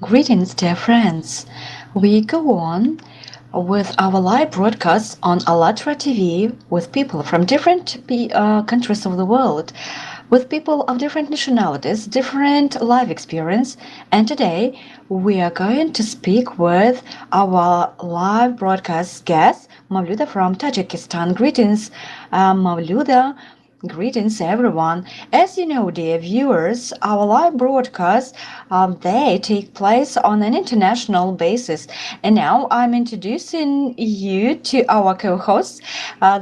Greetings, dear friends. We go on with our live broadcasts on ALLATRA TV with people from different countries of the world, with people of different nationalities, different life experience. And today we are going to speak with our live broadcast guest, Mavluda from Tajikistan. Greetings, Mavluda. Greetings, everyone. As you know, dear viewers, our live broadcasts they take place on an international basis. And now I'm introducing you to our co-hosts.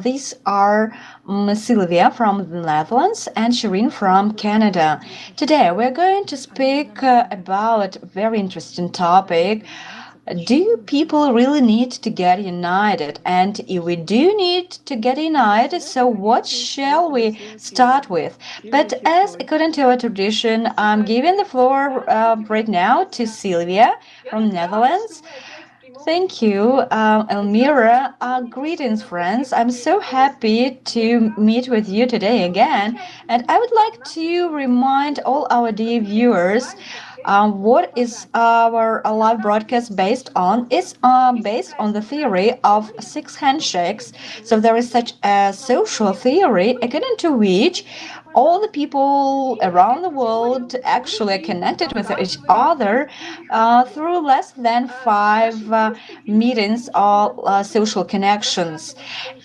These are Sylvia from the Netherlands and Shireen from Canada. Today we're going to speak about a very interesting topic. Do people really need to get united? And if we do need to get united, so what shall we start with? But as according to our tradition, I'm giving the floor right now to Sylvia from Netherlands. Thank you, Elmira. Greetings, friends. I'm so happy to meet with you today again. And I would like to remind all our dear viewers what is our live broadcast based on? It's based on the theory of six handshakes. So there is such a social theory according to which all the people around the world actually are connected with each other through less than five meetings or social connections.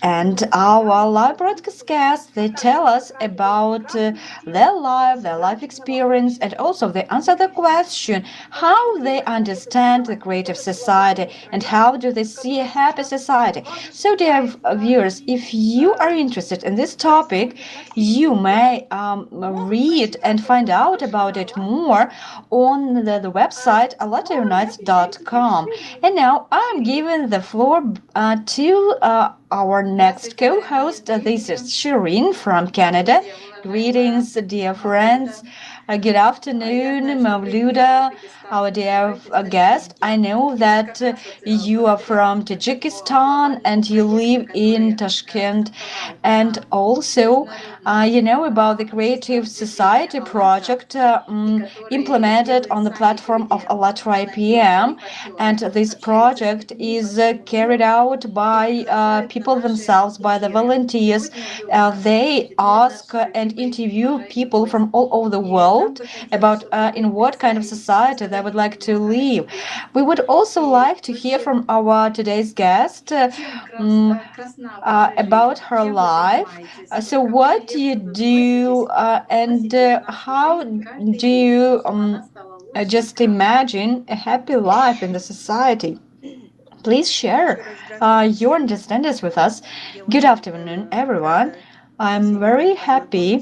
And our live broadcast guests, they tell us about their life experience, and also they answer the question how they understand the creative society and how do they see a happy society. So, dear viewers, if you are interested in this topic, you may read and find out about it more on the website allatraunites.com. And now I'm giving the floor to our next co-host. This is Shireen from Canada. Greetings, dear friends. Good afternoon, Mavluda, our dear guest. I know that you are from Tajikistan and you live in Tashkent. And also, you know about the Creative Society project implemented on the platform of ALLATRA IPM. And this project is carried out by people themselves, by the volunteers. They ask and interview people from all over the world about in what kind of society they would like to live. We would also like to hear from our today's guest about her life. So what do you do and how do you just imagine a happy life in the society? Please share your understandings with us. Good afternoon, everyone. I'm very happy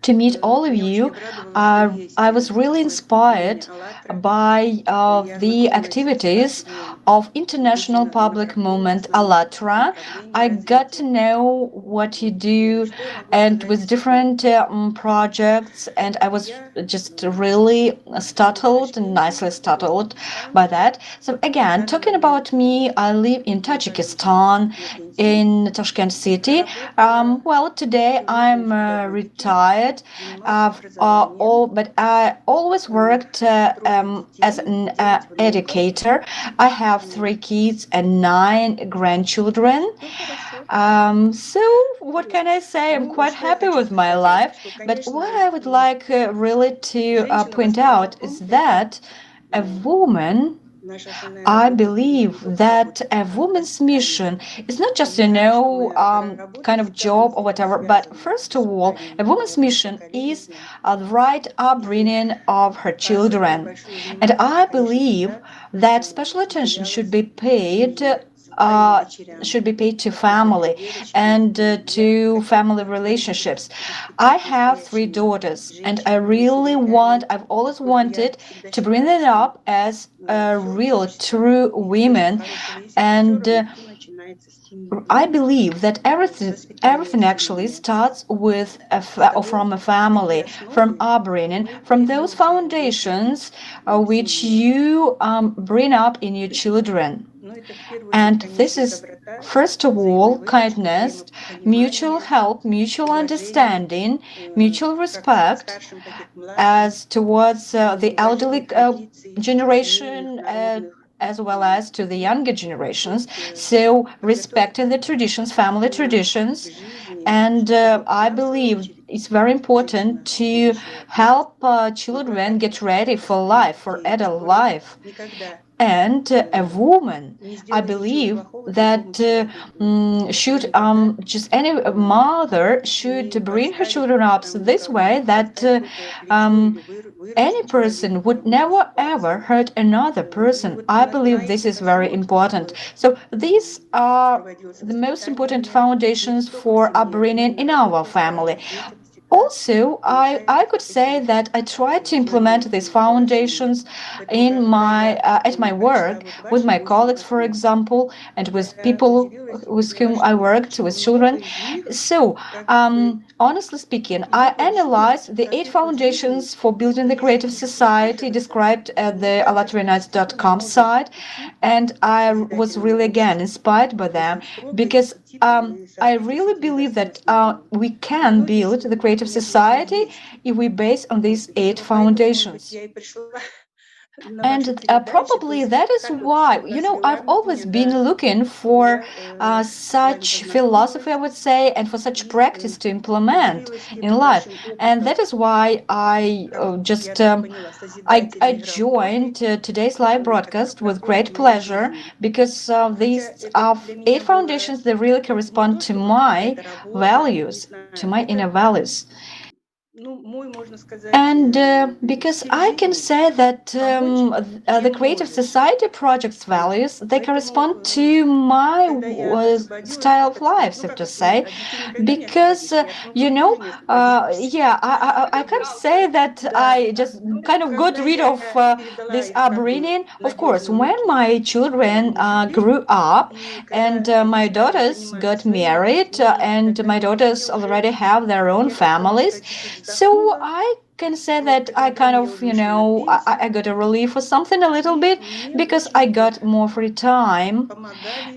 to meet all of you. I was really inspired by the activities of International Public Movement ALLATRA. I got to know what you do and with different projects, and I was just really startled and nicely startled by that. So again, talking about me, I live in Tajikistan, in Tashkent city. Well, today I'm retired. But I always worked as an educator. I have 3 kids and 9 grandchildren. So what can I say? I'm quite happy with my life. But what I would like really to point out is that a woman, I believe that a woman's mission is not just, kind of job or whatever, but first of all, a woman's mission is the right upbringing of her children. And I believe that special attention should be paid to family and to family relationships. I have 3 daughters, and I've always wanted to bring them up as real, true women. And I believe that everything actually starts with from a family, from upbringing, from those foundations which you bring up in your children. And this is, first of all, kindness, mutual help, mutual understanding, mutual respect as towards the elderly generation, as well as to the younger generations. So respecting the traditions, family traditions. And I believe it's very important to help children get ready for life, for adult life. And a woman, I believe that should just any mother should bring her children up this way that any person would never ever hurt another person. I believe this is very important. So these are the most important foundations for upbringing in our family. Also, I could say that I try to implement these foundations in my at my work with my colleagues, for example, and with people with whom I worked, with children. So, honestly speaking, I analyzed the 8 foundations for building the creative society described at the allatraunites.com site, and I was really again inspired by them because I really believe that we can build the creative society if we base on these 8 foundations. And probably that is why, I've always been looking for such philosophy, I would say, and for such practice to implement in life. And that is why I joined today's live broadcast with great pleasure, because these 8 foundations, they really correspond to my values, to my inner values. And because I can say that the Creative Society project's values, they correspond to my style of life, so to say, because, I can't say that I just kind of got rid of this upbringing. Of course, when my children grew up and my daughters got married and my daughters already have their own families, so I can say that I kind of, I got a relief or something a little bit because I got more free time.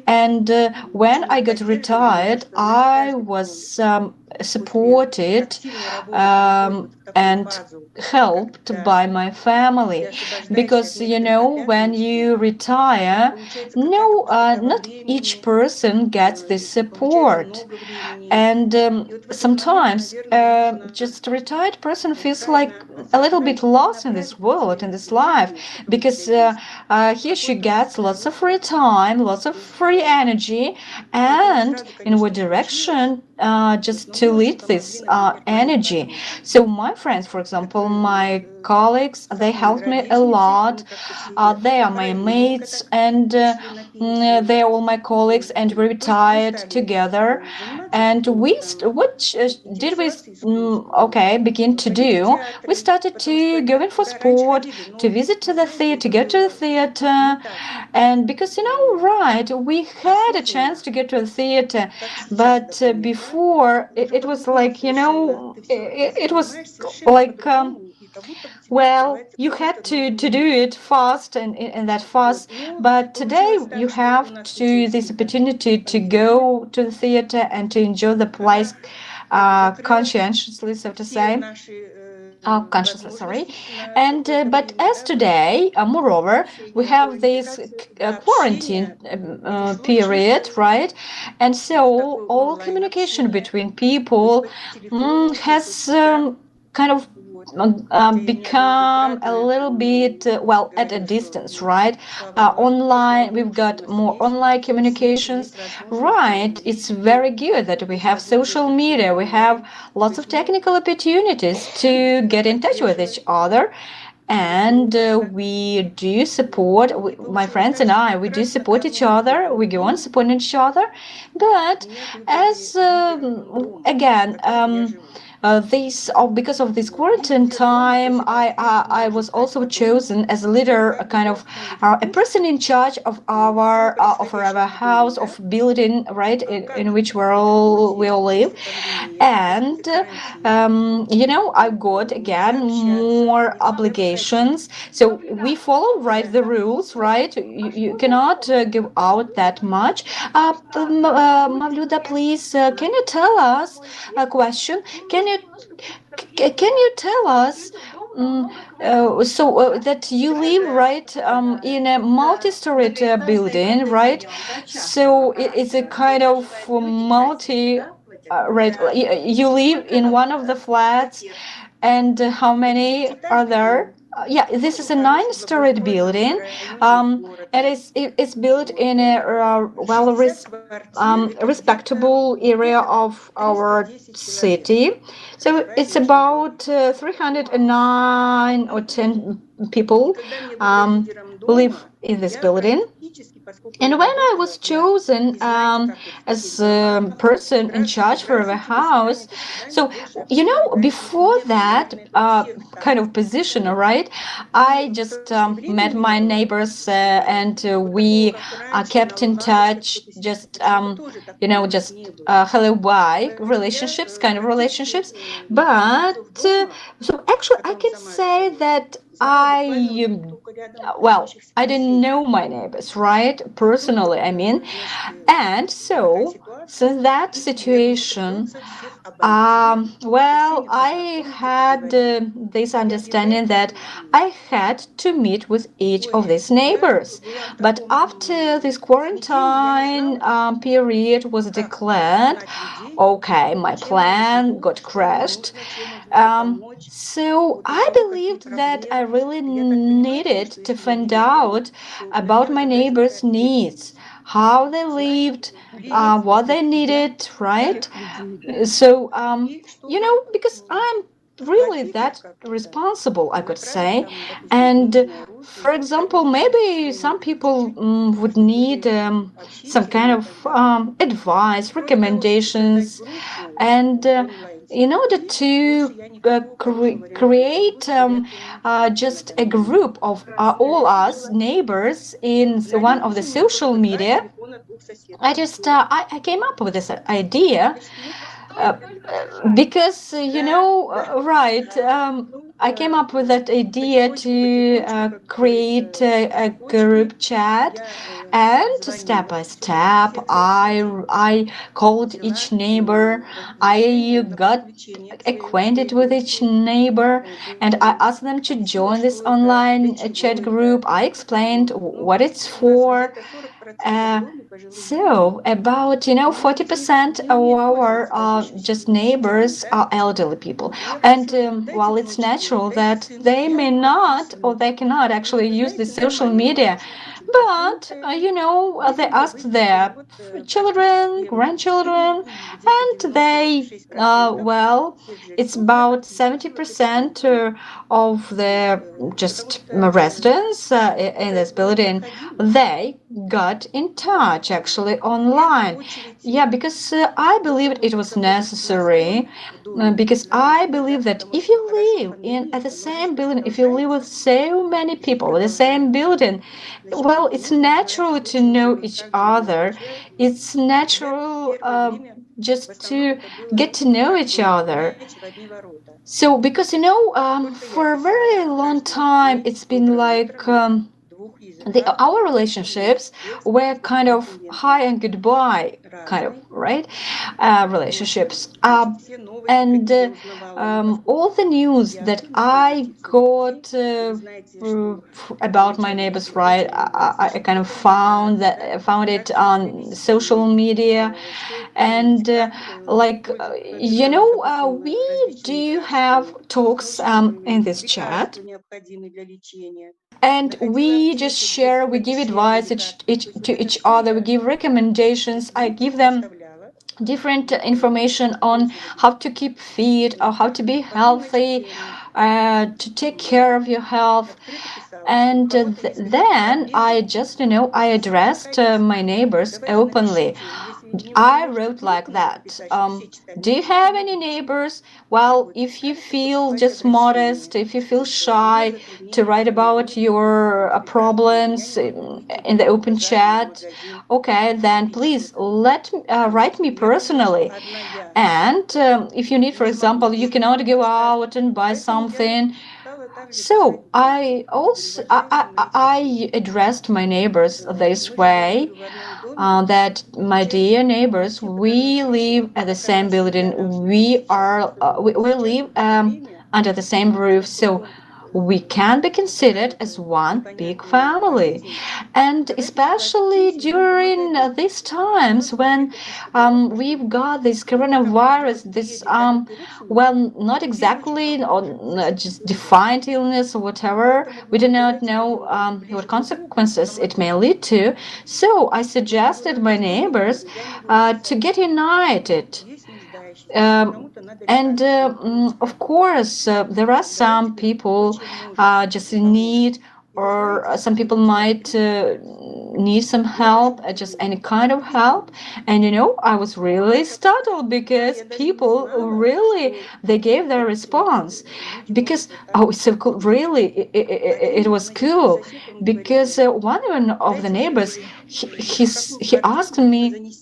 And when I got retired, I was supported and helped by my family, because when you retire, no, not each person gets this support, and sometimes just a retired person feels like a little bit lost in this world, in this life, because he or she gets lots of free time, lots of free energy, and in what direction just to lead this energy. So my friends, for example, my colleagues, they helped me a lot. They are my mates, and they are all my colleagues, and we retired together. And what did we begin to do? We started to go in for sport, to visit to the theater, to go to the theater, and because right, we had a chance to go to the theater, but before it was like it was like well, you had to do it fast and that fast, but today you have to this opportunity to go to the theater and to enjoy the place conscientiously, so to say. Consciously, sorry. And but as today, moreover, we have this quarantine period, right? And so all communication between people has kind of become a little bit at a distance, right? Online, we've got more online communications, right? It's very good that we have social media, we have lots of technical opportunities to get in touch with each other. And we do support, my friends and I, we do support each other, we go on supporting each other. But as again, because of this quarantine time, I was also chosen as a leader, a kind of a person in charge of our house, of building, right, in which we all live. And I got again more obligations. So we follow, right, the rules, right? You cannot give out that much. Mavluda, please, can you tell us a question? Can you tell us that you live, right, in a multi-storied building, right? So it's a kind of multi, right? You live in one of the flats, and how many are there? Yeah, this is a nine-storied building. It's built in a respectable area of our city. So it's about 309 or 10 people live in this building. And when I was chosen as a person in charge for the house, so before that kind of position, right, I just met my neighbors and we kept in touch, just just hello, bye relationships, kind of relationships. But so actually, I can say that I didn't know my neighbors, right? Personally, I mean. And so that situation, I had this understanding that I had to meet with each of these neighbors. But after this quarantine period was declared, okay, my plan got crashed. So I believed that I really needed to find out about my neighbors' needs, how they lived, what they needed, right? So, because I'm really that responsible, I could say. And for example, maybe some people would need some kind of advice, recommendations, and in order to create just a group of all us neighbors in one of the social media, I came up with this idea uh, because right, I came up with that idea to create a group chat, and step by step I called each neighbor. I got acquainted with each neighbor, and I asked them to join this online chat group. I explained what it's for. uh, so about 40% of our just neighbors are elderly people, and while it's natural that they may not or they cannot actually use the social media, but they asked their children, grandchildren, and they it's about 70% of the just residents in this building. They got in touch actually online. Yeah, because I believed it was necessary, because I believe that if you live in at the same building, if you live with so many people in the same building, well, it's natural to know each other. It's natural just to get to know each other. So, because for a very long time, it's been like our relationships were kind of hi and goodbye, kind of, right, relationships. And all the news that I got about my neighbors, right, I kind of found it on social media. And we do have talks in this chat, and we just share, we give advice to each other, we give recommendations. I give them different information on how to keep fit or how to be healthy, to take care of your health. And then I just I addressed my neighbors openly. I wrote like that. Do you have any neighbors? Well, if you feel just modest, if you feel shy to write about your problems in the open chat, okay, then please write me personally. And if you need, for example, you cannot go out and buy something, so I addressed my neighbors this way, that my dear neighbors, we live at the same building. We live under the same roof, so we can be considered as one big family. And especially during these times when we've got this coronavirus, this well, not exactly or just defined illness or whatever, we do not know what consequences it may lead to. So I suggested my neighbors to get united. And of course, there are some people just in need, or some people might need some help, just any kind of help. And I was really startled because people really they gave their response, because it's so cool. Really, it was cool, because one of the neighbors he asked me,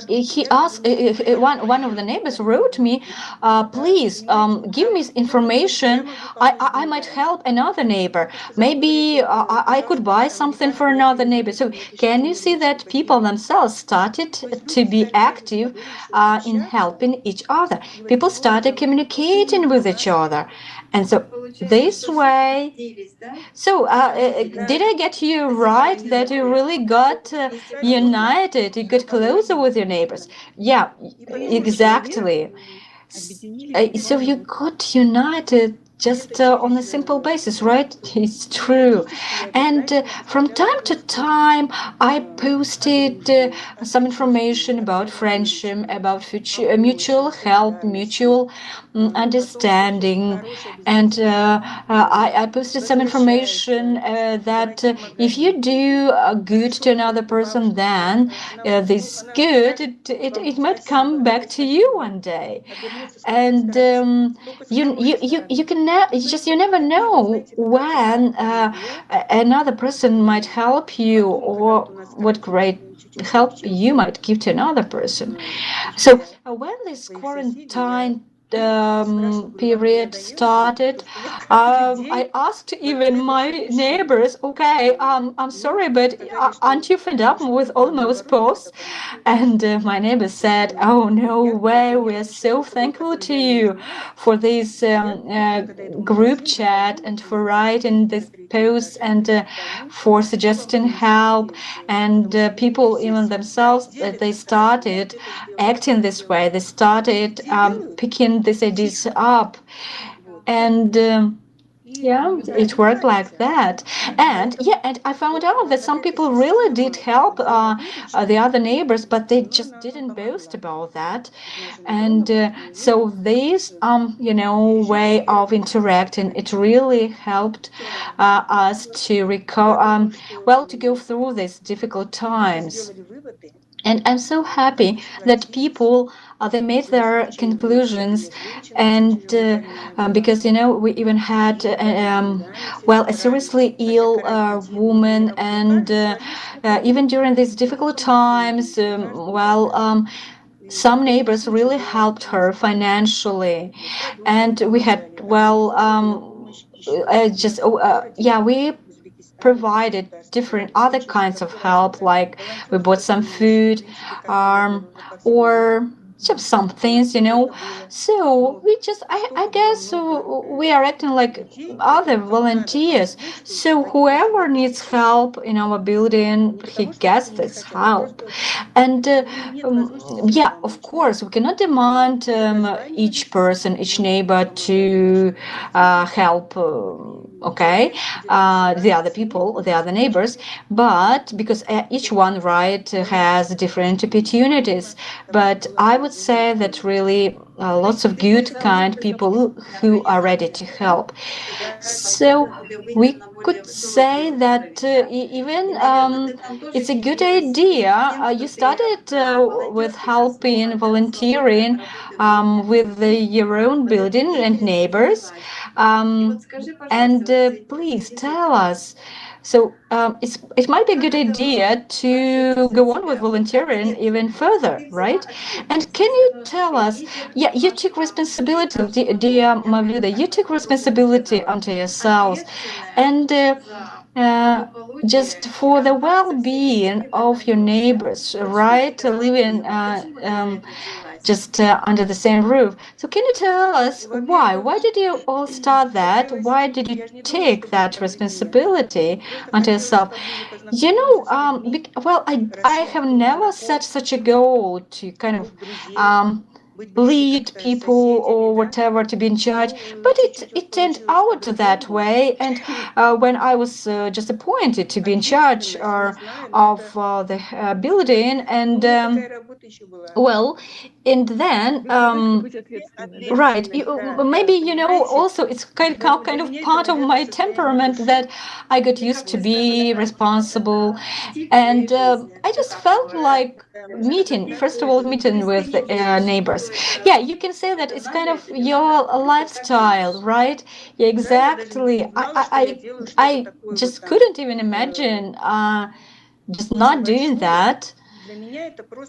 he asked one of the neighbors wrote me, please give me information. I might help another neighbor. Maybe I could buy something for another neighbor. So can you see that people themselves started to be active in helping each other? People started communicating with each other. And so this way, so did I get you right that you really got united, you got closer with your neighbors? Yeah, exactly. So you got united just on a simple basis, right? It's true. And from time to time, I posted some information about friendship, about future, mutual help, mutual understanding. And I posted some information that if you do good to another person, then this good, it might come back to you one day. And you can you never know when another person might help you, or what great help you might give to another person. So when this quarantine period started, I asked even my neighbors, okay, I'm sorry, but aren't you fed up with almost posts? And my neighbor said, oh, no way, we're so thankful to you for this group chat and for writing this posts and for suggesting help. And people even themselves, they started acting this way. They started picking these ideas up. And yeah, it worked like that. And yeah, and I found out that some people really did help the other neighbors, but they just didn't boast about that. And so this way of interacting, it really helped us to to go through these difficult times. And I'm so happy that people they made their conclusions, and because we even had a seriously ill woman, and even during these difficult times, some neighbors really helped her financially, and we had we provided different other kinds of help, like we bought some food, or just some things. So I guess we are acting like other volunteers. So whoever needs help in our building, he gets this help. And of course, we cannot demand each person, each neighbor to help. The other people, the other neighbors, but because each one has different opportunities. But I would say that really lots of good, kind people who are ready to help. So we could say that even it's a good idea. You started with helping, volunteering with your own building and neighbors. And please tell us. So it might be a good idea to go on with volunteering even further, right? And can you tell us? Yeah, you took responsibility, dear Mavluda. You took responsibility onto yourselves, and just for the well-being of your neighbors, right? Living just under the same roof. So can you tell us why? Why did you all start that? Why did you take that responsibility onto yourself? You know, well, I have never set such a goal to kind of lead people or whatever to be in charge, but it turned out that way. And when I was just appointed to be in charge of the building, and well, and then right, maybe also it's kind of part of my temperament that I got used to be responsible, and I just felt like meeting, first of all, meeting with neighbors. Yeah, you can say that it's kind of your lifestyle, right? Yeah, exactly. I just couldn't even imagine just not doing that.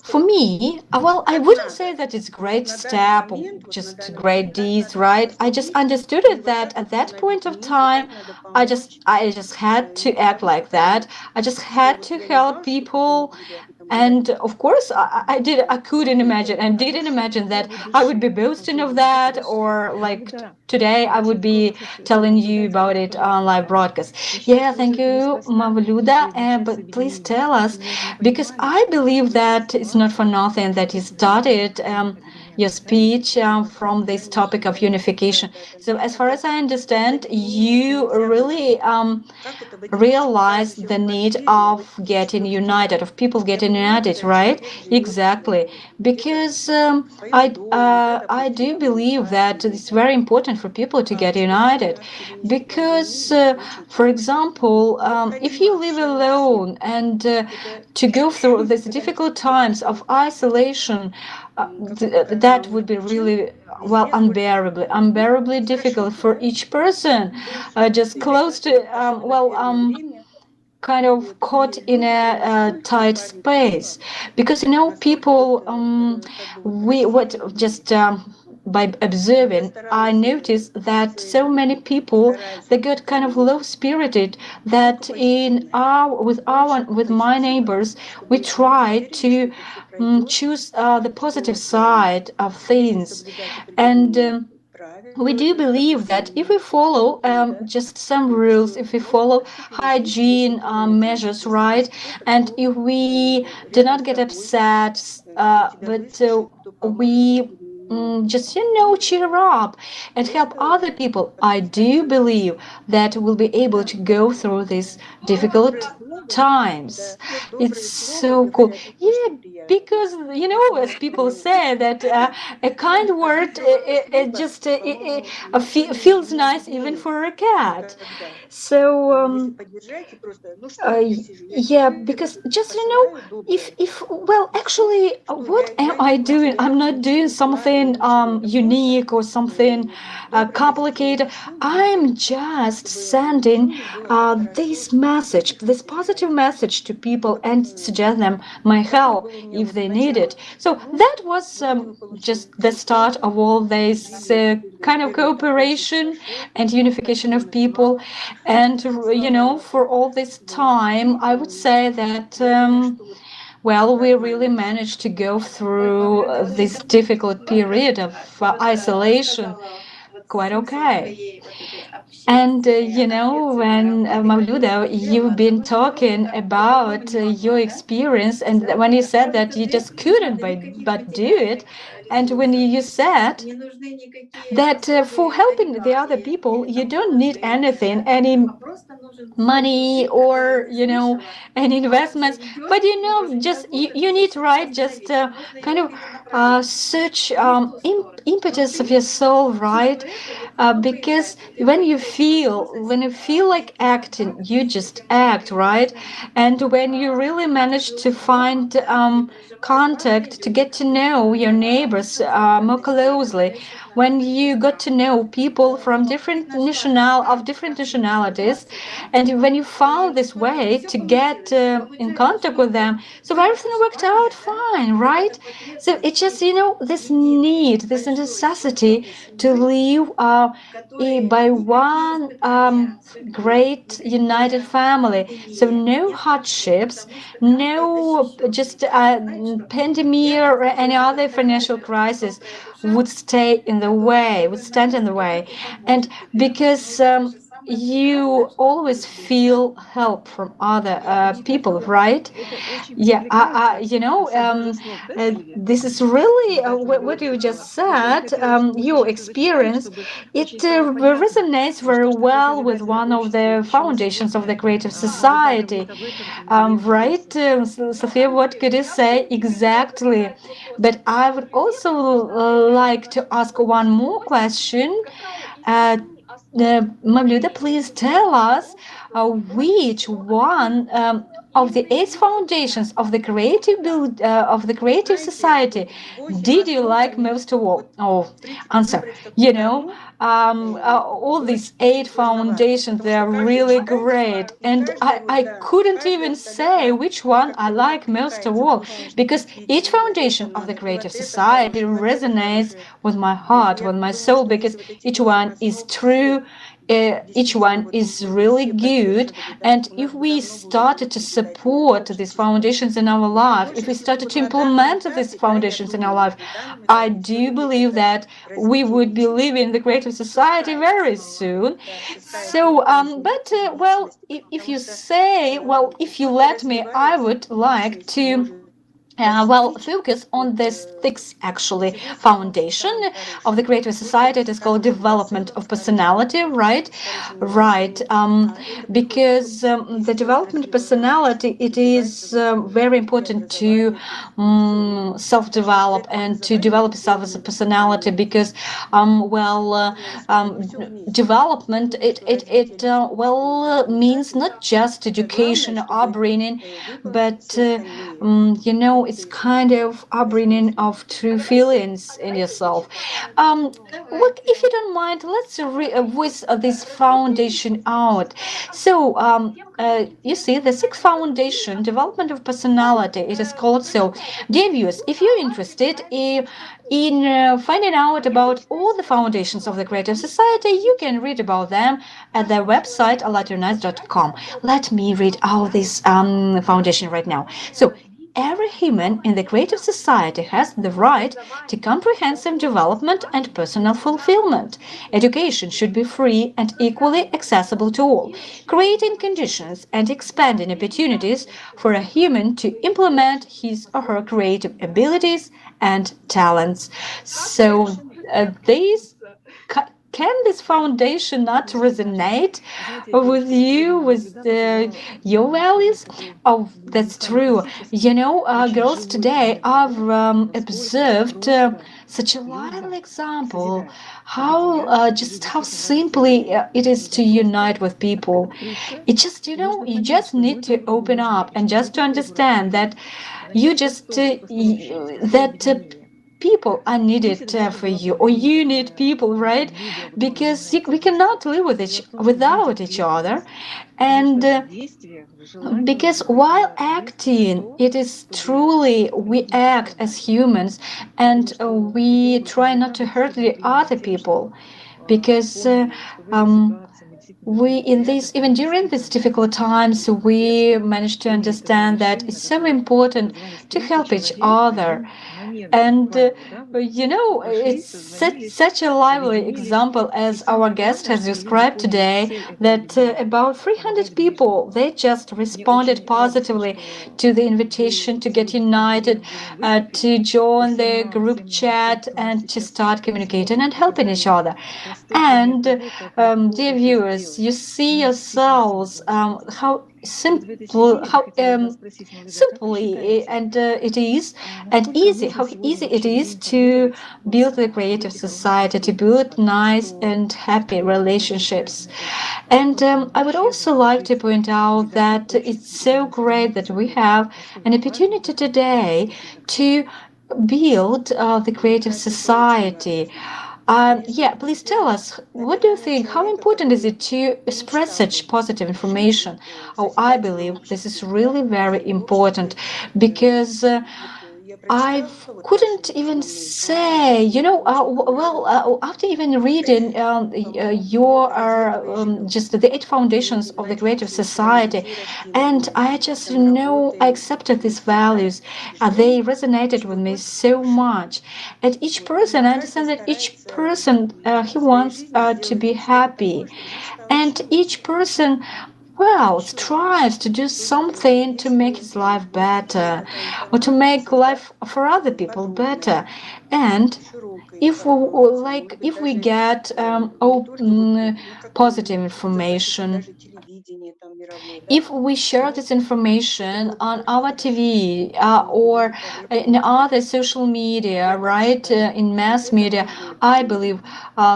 For me, well, I wouldn't say that it's great step or just great deeds, right? I just understood it that at that point of time, I just had to act like that. I just had to help people, and of course, I couldn't imagine and didn't imagine that I would be boasting of that, or like today I would be telling you about it on live broadcast. Yeah, thank you, Mavluda. But please tell us, because I believe that it's not for nothing that you started your speech from this topic of unification. So, as far as I understand, you really realize the need of getting united, of people getting united, right? Exactly, because I do believe that it's very important for people to get united, because, for example, if you live alone and to go through these difficult times of isolation, that would be really, well, unbearably difficult for each person, just close to kind of caught in a tight space, because people, we what just by observing, I noticed that so many people, they get kind of low spirited, that with my neighbors, we try to choose the positive side of things. And we do believe that if we follow just some rules, if we follow hygiene measures, right, and if we do not get upset, but we just cheer up and help other people, I do believe that we'll be able to go through these difficult times. It's so cool. Yeah, because as people say that a kind word, it just feels nice even for a cat. So yeah, because just if well, actually, what am I doing? I'm not doing something unique or something complicated. I'm just sending this positive message to people, and suggest them my help if they need it. So that was just the start of all this kind of cooperation and unification of people. And for all this time, I would say that well, we really managed to go through this difficult period of isolation quite okay. And when Mavluda, you've been talking about your experience, and when you said that you just couldn't but do it, And when you said that for helping the other people, you don't need anything, any money or any investments, but just you need, right, just kind of such impetus of your soul, right? Because when you feel like acting, you just act, right? And when you really manage to find contact, to get to know your neighbors more closely, when you got to know people from different nationalities, and when you found this way to get in contact with them, so everything worked out fine, right? So it's just this need, this necessity to live by one great united family. So no hardships, no just pandemic or any other financial crisis would stand in the way. And because you always feel help from other people, right? Yeah, this is really what you just said. Your experience, it resonates very well with one of the foundations of the creative society, right? Sophia, what could you say exactly? But I would also like to ask one more question. Uh, Mavluda, please tell us which one of the eight foundations of the creative society did you like most of all? Oh, answer. All these eight foundations, they are really great, and I couldn't even say which one I like most of all, because each foundation of the creative society resonates with my heart, with my soul, because each one is true, each one is really good. And if we started to support these foundations in our life, if we started to implement these foundations in our life, I do believe that we would be living the creative society very soon. So but well, if you say, well, if you let me, I would like to focus on this sixth, actually, foundation of the creative society. It is called development of personality, right? Right. Because the development of personality, it is very important to self-develop and to develop yourself as a personality, because development, means not just education or upbringing, but it's kind of upbringing of true feelings in yourself. Look, if you don't mind, let's voice this foundation out. So, you see, the sixth foundation, development of personality, it is called so. Dear viewers, if you're interested in finding out about all the foundations of the creative society, you can read about them at their website, allatraunites.com. Let me read out this foundation right now. So, every human in the creative society has the right to comprehensive development and personal fulfillment. Education should be free and equally accessible to all, creating conditions and expanding opportunities for a human to implement his or her creative abilities and talents. So, these can this foundation not resonate with you, with your values? Oh, that's true. Girls today, I've observed such a lively example how simply it is to unite with people. It just you just need to open up and just to understand that you just that people are needed for you, or you need people, right? Because we cannot live without each other. And because while acting, it is truly we act as humans, and we try not to hurt the other people, because we in this even during these difficult times we managed to understand that it's so important to help each other. And it's such a lively example as our guest has described today, that about 300 people, they just responded positively to the invitation to get united, to join the group chat and to start communicating and helping each other. And dear viewers, you see yourselves how simple, how simply and it is, and easy, how easy it is to build a creative society, to build nice and happy relationships. And I would also like to point out that it's so great that we have an opportunity today to build the creative society. Yeah, please tell us, what do you think? How important is it to express such positive information? Oh, I believe this is really very important because I couldn't even say, after even reading your just the 8 foundations of the creative society, and I just know I accepted these values. They resonated with me so much. And each person, I understand that each person he wants to be happy, and each person strives to do something to make his life better or to make life for other people better. And if we get open, positive information, if we share this information on our TV or in other social media, right, in mass media, I believe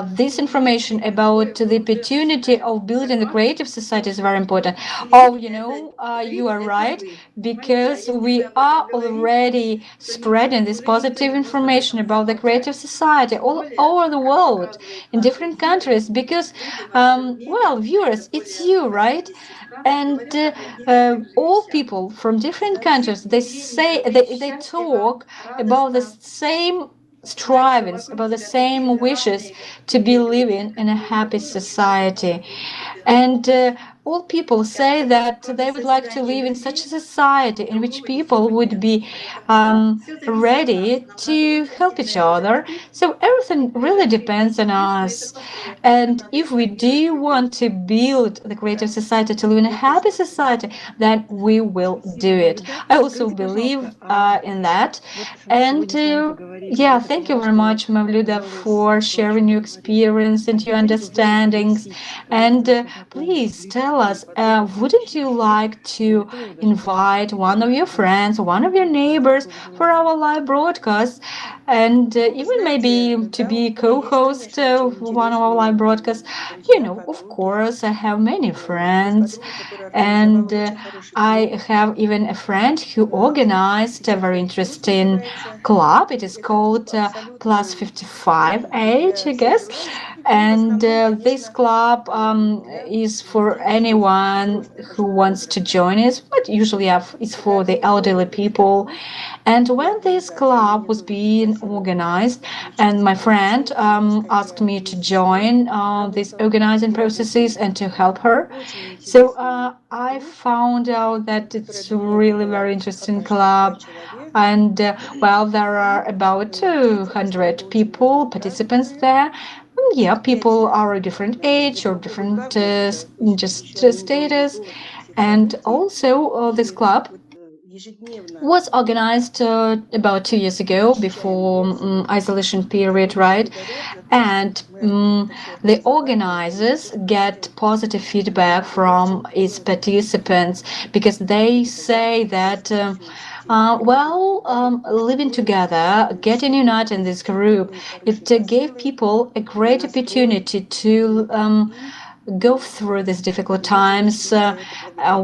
this information about the opportunity of building the creative society is very important. Oh, you are right, because we are already spreading this positive information about the creative society all over the world in different countries. Because, viewers, it's you, right? And all people from different countries, they say they talk about the same strivings, about the same wishes to be living in a happy society. And all people say that they would like to live in such a society in which people would be ready to help each other. So everything really depends on us. And if we do want to build the creative society, to live in a happy society, then we will do it. I also believe in that. And yeah, thank you very much, Mavluda, for sharing your experience and your understandings. And please tell us, wouldn't you like to invite one of your friends, one of your neighbors for our live broadcast, and even maybe to be co-host of one of our live broadcasts? Of course, I have many friends, and I have even a friend who organized a very interesting club. It is called Plus 55 Age, I guess. And this club is for anyone who wants to join it, but usually it's for the elderly people. And when this club was being organized, and my friend asked me to join these organizing processes and to help her, so I found out that it's really very interesting club. And there are about 200 people, participants there. Yeah, people are a different age or different just status. And also this club was organized about 2 years ago, before isolation period, right? And the organizers get positive feedback from its participants, because they say that living together, getting united in this group, it gave people a great opportunity to go through these difficult times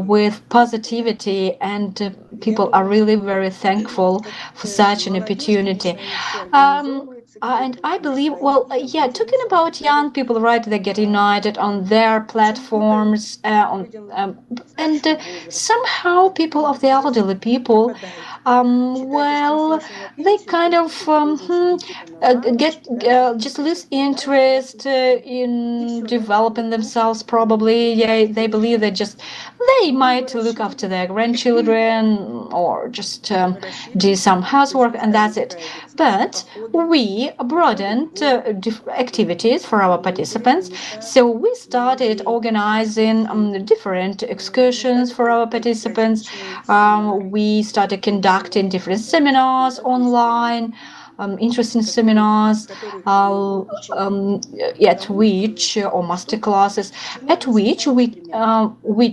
with positivity, and people are really very thankful for such an opportunity. and I believe, well, yeah, talking about young people, right? They get united on their platforms, and somehow people of the elderly people, well, they kind of get just lose interest in developing themselves. Probably, yeah, they believe that just they might look after their grandchildren or just do some housework, and that's it. But we broadened activities for our participants. So we started organizing different excursions for our participants. We started conducting different seminars online. Interesting seminars at which or master classes at which we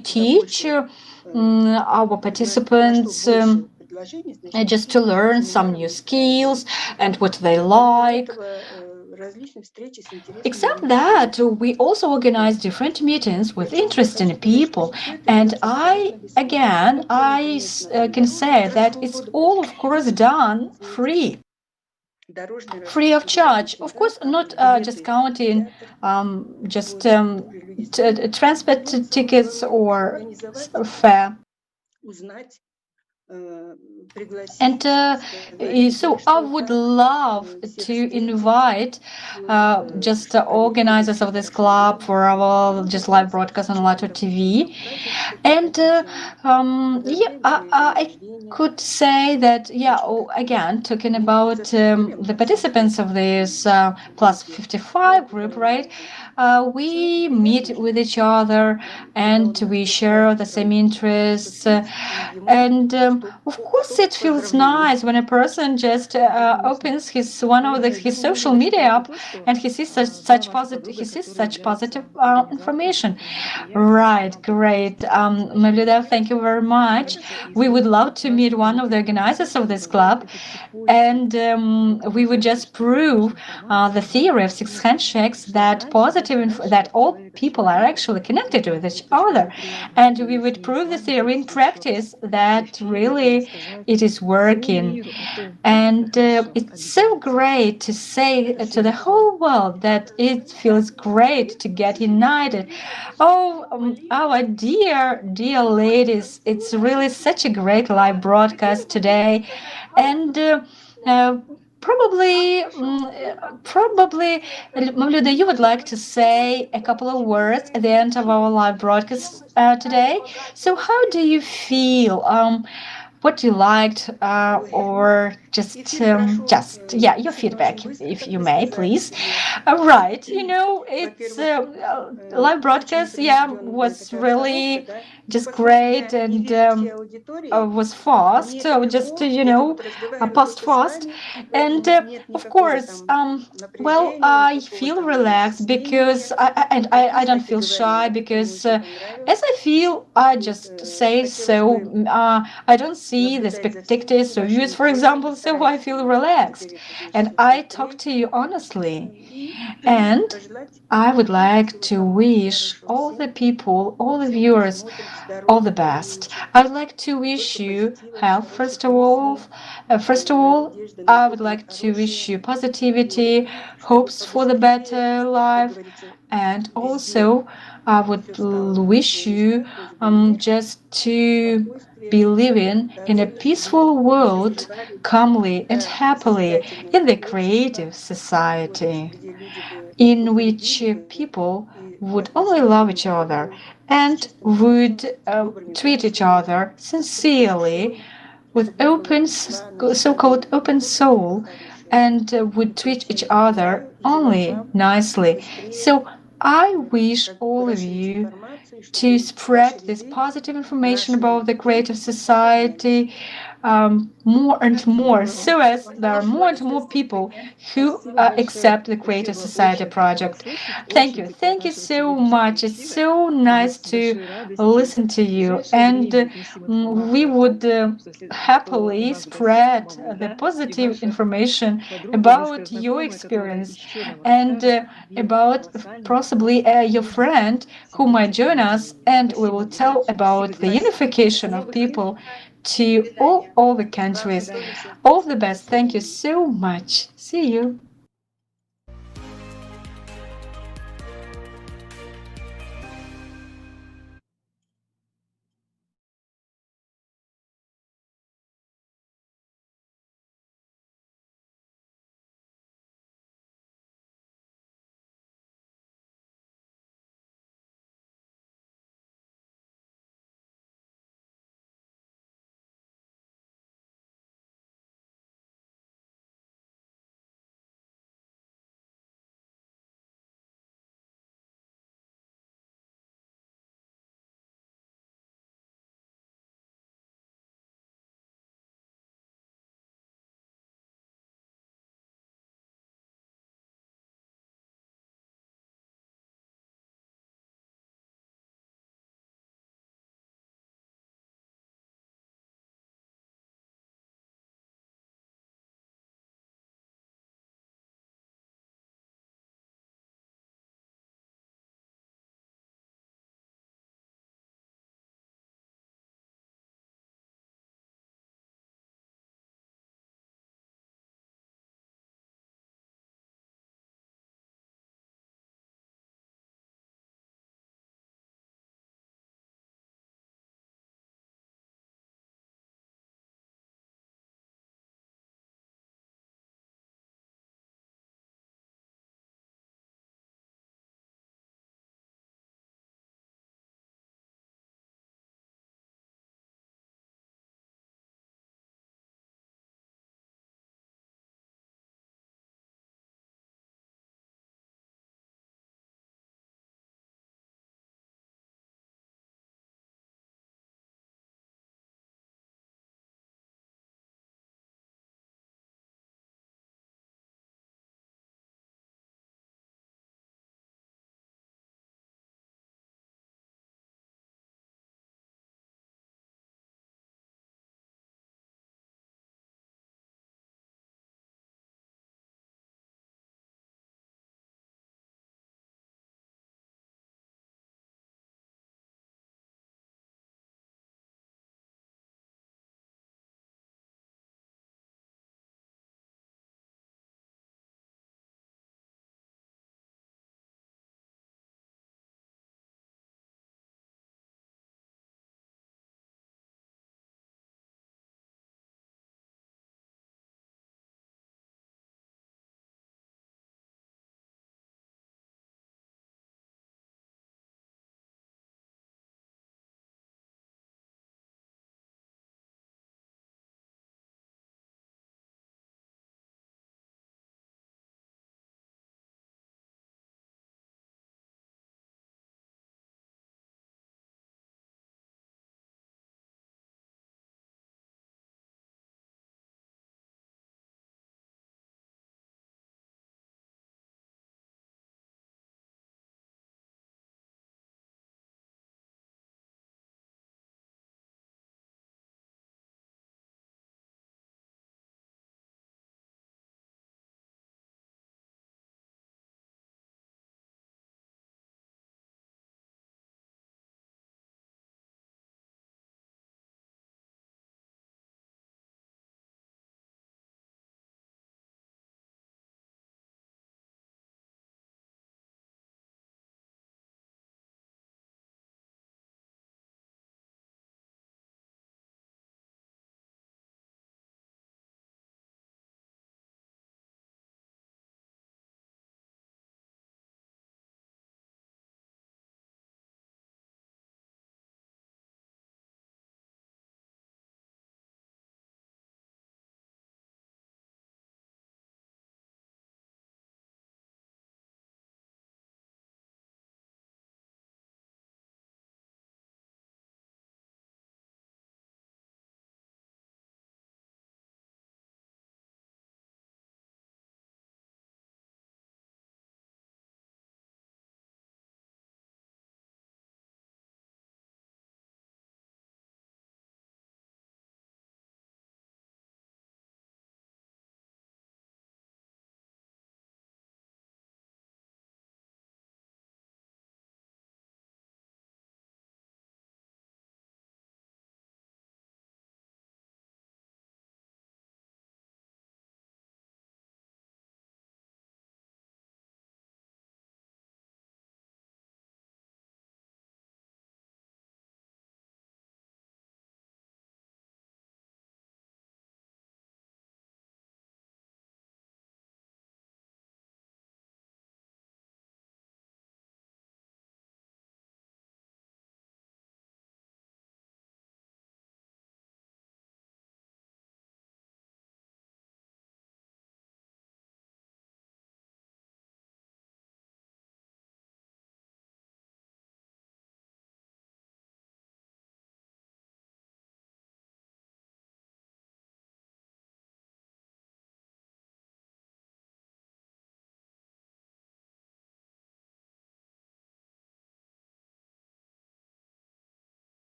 teach our participants just to learn some new skills and what they like. Except that we also organize different meetings with interesting people, and I can say that it's all, of course, done free of charge. Of course, not just counting just transport tickets or fare. And so I would love to invite just organizers of this club for our just live broadcast on ALLATRA TV. And yeah, I could say that, yeah, again, talking about the participants of this plus 55 group, right? We meet with each other and we share the same interests. And of course, it feels nice when a person just opens his social media app and he sees such positive information. Right, great. Mavluda, thank you very much. We would love to meet one of the organizers of this club, and we would just prove the theory of six handshakes, that that all people are actually connected with each other, and we would prove the theory in practice that really it is working. And it's so great to say to the whole world that it feels great to get united. Oh, our dear ladies, it's really such a great live broadcast today. And uh, probably, Mavluda, you would like to say a couple of words at the end of our live broadcast today. So, how do you feel? What you liked, or yeah, your feedback, if you may, please. Right, it's live broadcast. Yeah, was really just great, and was fast. So just passed fast, and of course, well, I feel relaxed because I don't feel shy because as I feel, I just say so. I don't see the spectators or viewers, for example, so I feel relaxed, and I talk to you honestly. And I would like to wish all the people, all the viewers, all the best. I would like to wish you health, first of all. I would like to wish you positivity, hopes for the better life, and also I would wish you just to be living in a peaceful world, calmly and happily, in the creative society, in which people would only love each other and would treat each other sincerely with so-called open soul, and would treat each other only nicely. So I wish all of you to spread this positive information about the creative society more and more, so as there are more and more people who accept the Creative Society project. Thank you so much. It's so nice to listen to you, and we would happily spread the positive information about your experience and about possibly your friend who might join us, and we will tell about the unification of people to all the countries. All the best. Thank you so much. See you.